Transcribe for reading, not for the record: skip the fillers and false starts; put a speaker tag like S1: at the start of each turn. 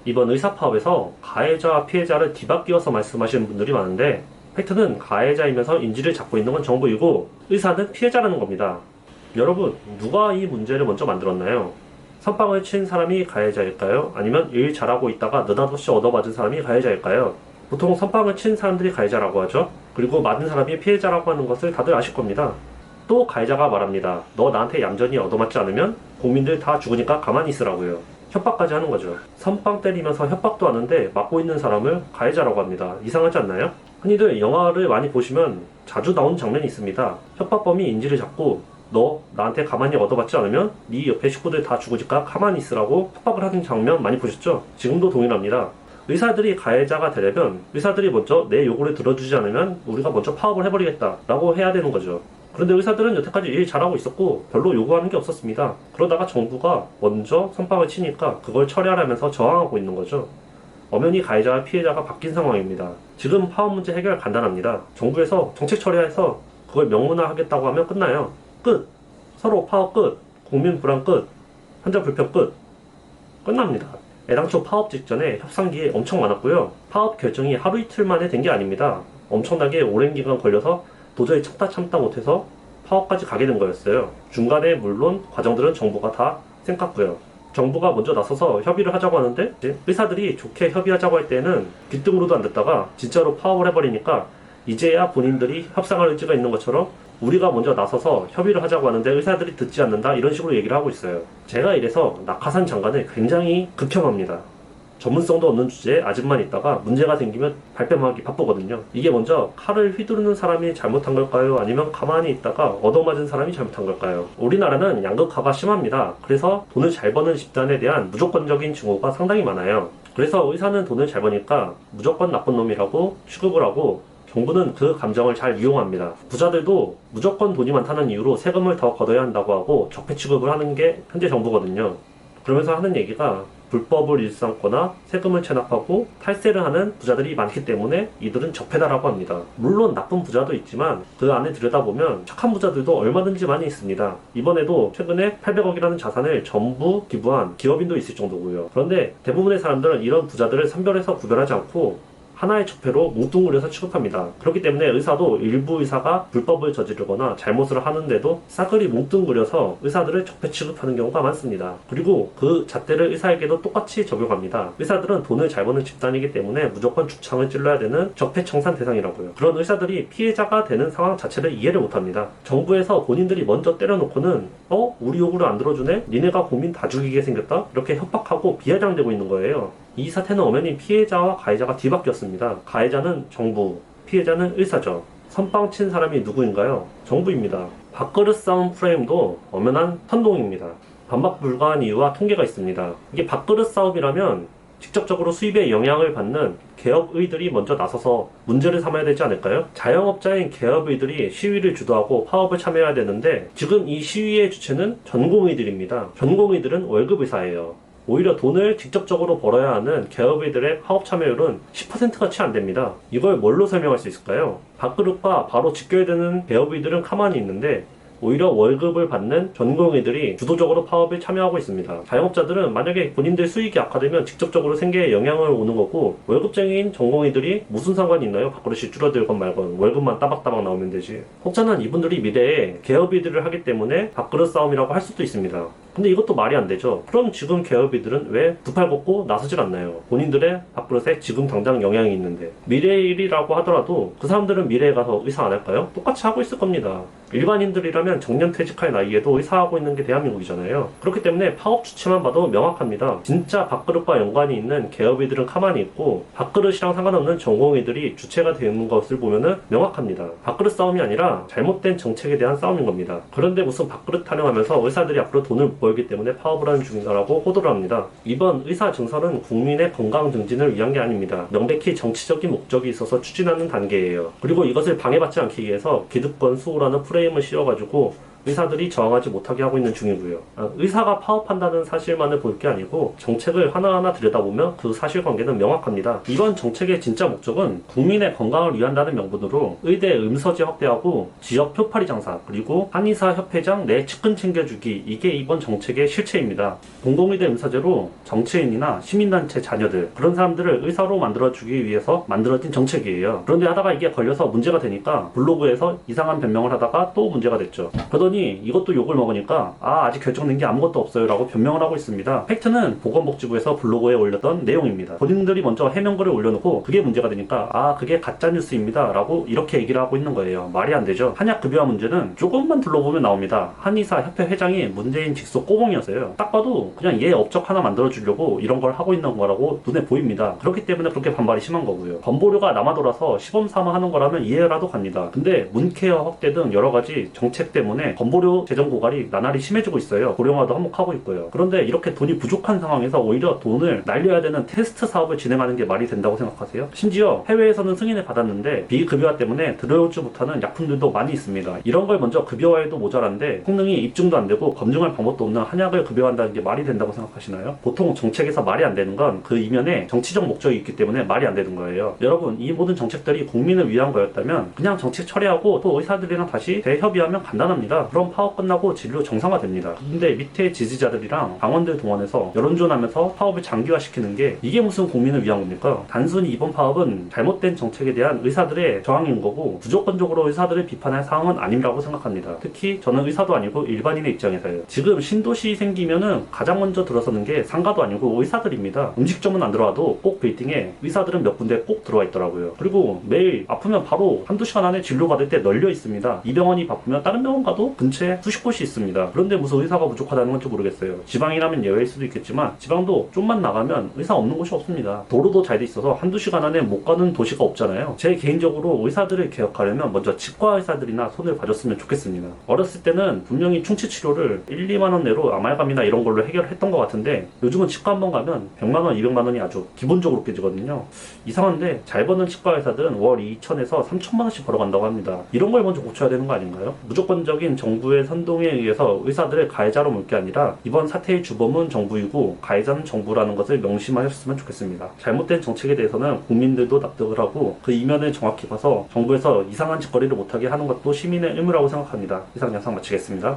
S1: 이번 의사파업에서 가해자와 피해자를 뒤바뀌어서 말씀하시는 분들이 많은데, 팩트는 가해자이면서 인지를 잡고 있는 건 정부이고 의사는 피해자라는 겁니다. 여러분, 누가 이 문제를 먼저 만들었나요? 선빵을 친 사람이 가해자일까요? 아니면 일 잘하고 있다가 느닷없이 얻어맞은 사람이 가해자일까요? 보통 선빵을 친 사람들이 가해자라고 하죠. 그리고 맞은 사람이 피해자라고 하는 것을 다들 아실 겁니다. 또 가해자가 말합니다. 너 나한테 얌전히 얻어맞지 않으면 국민들 다 죽으니까 가만히 있으라고요. 협박까지 하는 거죠. 선빵 때리면서 협박도 하는데 맞고 있는 사람을 가해자라고 합니다. 이상하지 않나요? 흔히들 영화를 많이 보시면 자주 나오는 장면이 있습니다. 협박범이 인지를 잡고 너 나한테 가만히 얻어맞지 않으면 네 옆에 식구들 다 죽으니까 가만히 있으라고 협박을 하는 장면 많이 보셨죠? 지금도 동일합니다. 의사들이 가해자가 되려면 의사들이 먼저 내 요구를 들어주지 않으면 우리가 먼저 파업을 해버리겠다 라고 해야 되는 거죠. 그런데 의사들은 여태까지 일 잘하고 있었고 별로 요구하는 게 없었습니다. 그러다가 정부가 먼저 선빵을 치니까 그걸 처리하라면서 저항하고 있는 거죠. 엄연히 가해자와 피해자가 바뀐 상황입니다. 지금 파업 문제 해결 간단합니다. 정부에서 정책 처리해서 그걸 명문화하겠다고 하면 끝나요. 끝. 서로 파업 끝. 국민 불안 끝. 환자 불편 끝. 끝납니다. 애당초 파업 직전에 협상기에 엄청 많았고요. 파업 결정이 하루 이틀 만에 된 게 아닙니다. 엄청나게 오랜 기간 걸려서 도저히 참다 못해서 파업까지 가게 된 거였어요. 중간에 물론 과정들은 정부가 다 쌩깠고요. 정부가 먼저 나서서 협의를 하자고 하는데 의사들이 좋게 협의하자고 할 때는 귀등으로도 안 듣다가 진짜로 파업을 해버리니까 이제야 본인들이 협상할 의지가 있는 것처럼 우리가 먼저 나서서 협의를 하자고 하는데 의사들이 듣지 않는다 이런 식으로 얘기를 하고 있어요. 제가 이래서 낙하산 장관을 굉장히 극혐합니다. 전문성도 없는 주제에 아직만 있다가 문제가 생기면 발뺌하기 바쁘거든요. 이게 먼저 칼을 휘두르는 사람이 잘못한 걸까요? 아니면 가만히 있다가 얻어맞은 사람이 잘못한 걸까요? 우리나라는 양극화가 심합니다. 그래서 돈을 잘 버는 집단에 대한 무조건적인 증오가 상당히 많아요. 그래서 의사는 돈을 잘 버니까 무조건 나쁜 놈이라고 취급을 하고 정부는 그 감정을 잘 이용합니다. 부자들도 무조건 돈이 많다는 이유로 세금을 더 걷어야 한다고 하고 적폐 취급을 하는 게 현재 정부거든요. 그러면서 하는 얘기가 불법을 일삼거나 세금을 체납하고 탈세를 하는 부자들이 많기 때문에 이들은 적폐다라고 합니다. 물론 나쁜 부자도 있지만 그 안에 들여다보면 착한 부자들도 얼마든지 많이 있습니다. 이번에도 최근에 800억이라는 자산을 전부 기부한 기업인도 있을 정도고요. 그런데 대부분의 사람들은 이런 부자들을 선별해서 구별하지 않고 하나의 적폐로 뭉뚱그려서 취급합니다. 그렇기 때문에 의사도 일부 의사가 불법을 저지르거나 잘못을 하는데도 싸그리 뭉뚱그려서 의사들을 적폐 취급하는 경우가 많습니다. 그리고 그 잣대를 의사에게도 똑같이 적용합니다. 의사들은 돈을 잘 버는 집단이기 때문에 무조건 죽창을 찔러야 되는 적폐 청산 대상이라고요. 그런 의사들이 피해자가 되는 상황 자체를 이해를 못합니다. 정부에서 본인들이 먼저 때려놓고는 우리 요구를 안 들어주네? 니네가 국민 다 죽이게 생겼다? 이렇게 협박하고 비아냥대고 있는 거예요. 이 사태는 엄연히 피해자와 가해자가 뒤바뀌었습니다. 가해자는 정부, 피해자는 의사죠. 선빵 친 사람이 누구인가요? 정부입니다. 밥그릇 싸움 프레임도 엄연한 선동입니다. 반박 불가한 이유와 통계가 있습니다. 이게 밥그릇 싸움이라면 직접적으로 수입에 영향을 받는 개업의들이 먼저 나서서 문제를 삼아야 되지 않을까요? 자영업자인 개업의들이 시위를 주도하고 파업을 참여해야 되는데 지금 이 시위의 주체는 전공의들입니다. 전공의들은 월급의사예요. 오히려 돈을 직접적으로 벌어야 하는 개업의들의 파업 참여율은 10%가 채 안 됩니다. 이걸 뭘로 설명할 수 있을까요? 밥그릇과 바로 직결되는 개업의들은 가만히 있는데 오히려 월급을 받는 전공의들이 주도적으로 파업에 참여하고 있습니다. 자영업자들은 만약에 본인들 수익이 악화되면 직접적으로 생계에 영향을 오는 거고 월급쟁이인 전공의들이 무슨 상관이 있나요? 밥그릇이 줄어들건 말건 월급만 따박따박 나오면 되지. 혹자는 이분들이 미래에 개업의들을 하기 때문에 밥그릇 싸움이라고 할 수도 있습니다. 근데 이것도 말이 안 되죠. 그럼 지금 개업이들은 왜 두 팔 걷고 나서질 않나요? 본인들의 밥그릇에 지금 당장 영향이 있는데. 미래의 일이라고 하더라도 그 사람들은 미래에 가서 의사 안 할까요? 똑같이 하고 있을 겁니다. 일반인들이라면 정년퇴직할 나이에도 의사하고 있는 게 대한민국이잖아요. 그렇기 때문에 파업 주체만 봐도 명확합니다. 진짜 밥그릇과 연관이 있는 개업이들은 가만히 있고 밥그릇이랑 상관없는 전공의들이 주체가 되는 것을 보면은 명확합니다. 밥그릇 싸움이 아니라 잘못된 정책에 대한 싸움인 겁니다. 그런데 무슨 밥그릇 타령하면서 의사들이 앞으로 돈을 벌기 때문에 파업을 하는 중이다라고 호도를 합니다. 이번 의사 증설은 국민의 건강 증진을 위한 게 아닙니다. 명백히 정치적인 목적이 있어서 추진하는 단계예요. 그리고 이것을 방해받지 않기 위해서 기득권 수호라는 프레임을 씌워가지고 의사들이 저항하지 못하게 하고 있는 중이고요. 의사가 파업한다는 사실만을 볼 게 아니고 정책을 하나하나 들여다보면 그 사실관계는 명확합니다. 이번 정책의 진짜 목적은 국민의 건강을 위한다는 명분으로 의대 음서지 확대하고 지역 표파리 장사, 그리고 한의사 협회장 내 측근 챙겨주기, 이게 이번 정책의 실체입니다. 공공의대 음서제로 정치인이나 시민단체 자녀들, 그런 사람들을 의사로 만들어주기 위해서 만들어진 정책이에요. 그런데 하다가 이게 걸려서 문제가 되니까 블로그에서 이상한 변명을 하다가 또 문제가 됐죠. 그러더니 이것도 욕을 먹으니까 아직 결정된 게 아무것도 없어요 라고 변명을 하고 있습니다. 팩트는 보건복지부에서 블로그에 올렸던 내용입니다. 본인들이 먼저 해명글을 올려놓고 그게 문제가 되니까 그게 가짜뉴스입니다 라고 이렇게 얘기를 하고 있는 거예요. 말이 안 되죠. 한약급여화 문제는 조금만 둘러보면 나옵니다. 한의사 협회 회장이 문재인 직속 꼬봉이었어요. 딱 봐도 그냥 얘 업적 하나 만들어주려고 이런 걸 하고 있는 거라고 눈에 보입니다. 그렇기 때문에 그렇게 반발이 심한 거고요. 건보료가 남아돌아서 시범삼아 하는 거라면 이해라도 갑니다. 근데 문케어 확대 등 여러 가지 정책 때문에 건보료 재정 고갈이 나날이 심해지고 있어요. 고령화도 한몫하고 있고요. 그런데 이렇게 돈이 부족한 상황에서 오히려 돈을 날려야 되는 테스트 사업을 진행하는 게 말이 된다고 생각하세요? 심지어 해외에서는 승인을 받았는데 비급여화 때문에 들어오지 못하는 약품들도 많이 있습니다. 이런 걸 먼저 급여화해도 모자란데 성능이 입증도 안 되고 검증할 방법도 없는 한약을 급여한다는 게 말이 된다고 생각하시나요? 보통 정책에서 말이 안 되는 건 그 이면에 정치적 목적이 있기 때문에 말이 안 되는 거예요. 여러분, 이 모든 정책들이 국민을 위한 거였다면 그냥 정책 처리하고 또 의사들이랑 다시 대협의하면 간단합니다. 그럼 파업 끝나고 진료 정상화됩니다. 근데 밑에 지지자들이랑 당원들 동원해서 여론조하면서 파업을 장기화시키는 게 이게 무슨 국민을 위한 겁니까? 단순히 이번 파업은 잘못된 정책에 대한 의사들의 저항인 거고 무조건적으로 의사들을 비판할 사항은 아니라고 생각합니다. 특히 저는 의사도 아니고 일반인의 입장에서요. 지금 신도시 생기면은 가장 먼저 들어서는 게 상가도 아니고 의사들입니다. 음식점은 안 들어와도 꼭 빌딩에 의사들은 몇 군데 꼭 들어와 있더라고요. 그리고 매일 아프면 바로 한두 시간 안에 진료 받을 때 널려 있습니다. 이 병원이 바쁘면 다른 병원 가도 근처에 수십 곳이 있습니다. 그런데 무슨 의사가 부족하다는 건지 모르겠어요. 지방이라면 예외일 수도 있겠지만 지방도 좀만 나가면 의사 없는 곳이 없습니다. 도로도 잘 돼 있어서 한두 시간 안에 못 가는 도시가 없잖아요. 제 개인적으로 의사들을 개혁하려면 먼저 치과 의사들이나 손을 봐줬으면 좋겠습니다. 어렸을 때는 분명히 충치 치료를 1, 2만 원 내로 아말감이나 이런 걸로 해결했던 것 같은데 요즘은 치과 한 번 가면 100만 원, 200만 원이 아주 기본적으로 깨지거든요. 이상한데 잘 버는 치과 의사들은 월 2천에서 3천만 원씩 벌어간다고 합니다. 이런 걸 먼저 고쳐야 되는 거 아닌가요? 무조건적인 정부의 선동에 의해서 의사들을 가해자로 몰 게 아니라 이번 사태의 주범은 정부이고 가해자는 정부라는 것을 명심하셨으면 좋겠습니다. 잘못된 정책에 대해서는 국민들도 납득을 하고 그 이면을 정확히 봐서 정부에서 이상한 짓거리를 못하게 하는 것도 시민의 의무라고 생각합니다. 이상 영상 마치겠습니다.